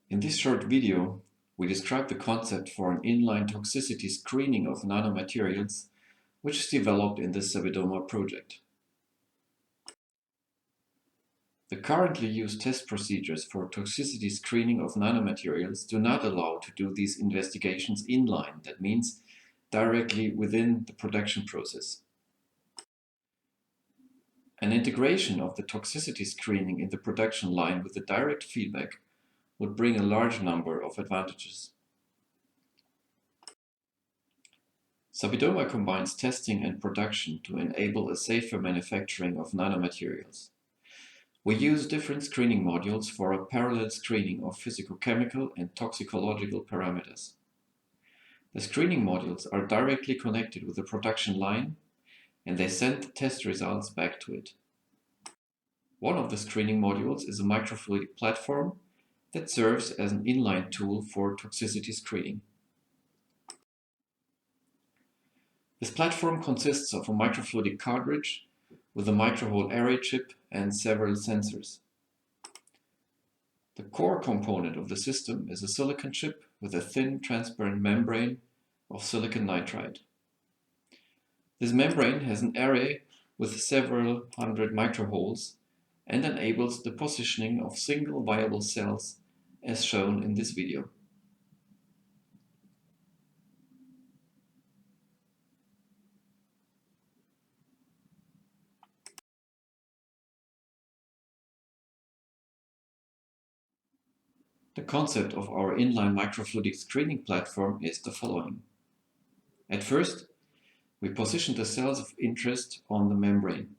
In this short video, we describe the concept for an inline toxicity screening of nanomaterials, which is developed in the Sabydoma project. The currently used test procedures for toxicity screening of nanomaterials do not allow to do these investigations inline, that means directly within the production process. An integration of the toxicity screening in the production line with the direct feedback would bring a large number of advantages. Sabydoma combines testing and production to enable a safer manufacturing of nanomaterials. We use different screening modules for a parallel screening of physicochemical and toxicological parameters. The screening modules are directly connected with the production line, and they send the test results back to it. One of the screening modules is a microfluidic platform that serves as an inline tool for toxicity screening. This platform consists of a microfluidic cartridge with a microhole array chip and several sensors. The core component of the system is a silicon chip with a thin transparent membrane of silicon nitride. This membrane has an array with several hundred microholes and enables the positioning of single viable cells as shown in this video. The concept of our inline microfluidic screening platform is the following. At first, we position the cells of interest on the membrane.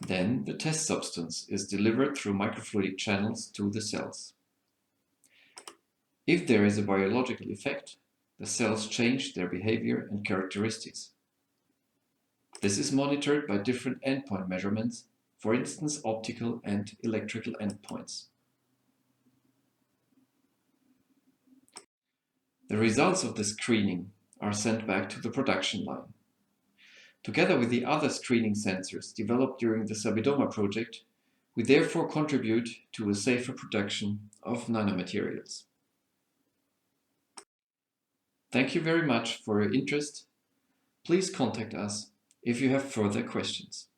Then the test substance is delivered through microfluidic channels to the cells. If there is a biological effect, the cells change their behavior and characteristics. This is monitored by different endpoint measurements, for instance optical and electrical endpoints. The results of the screening are sent back to the production line. Together with the other screening sensors developed during the Sabydoma project, we therefore contribute to a safer production of nanomaterials. Thank you very much for your interest. Please contact us if you have further questions.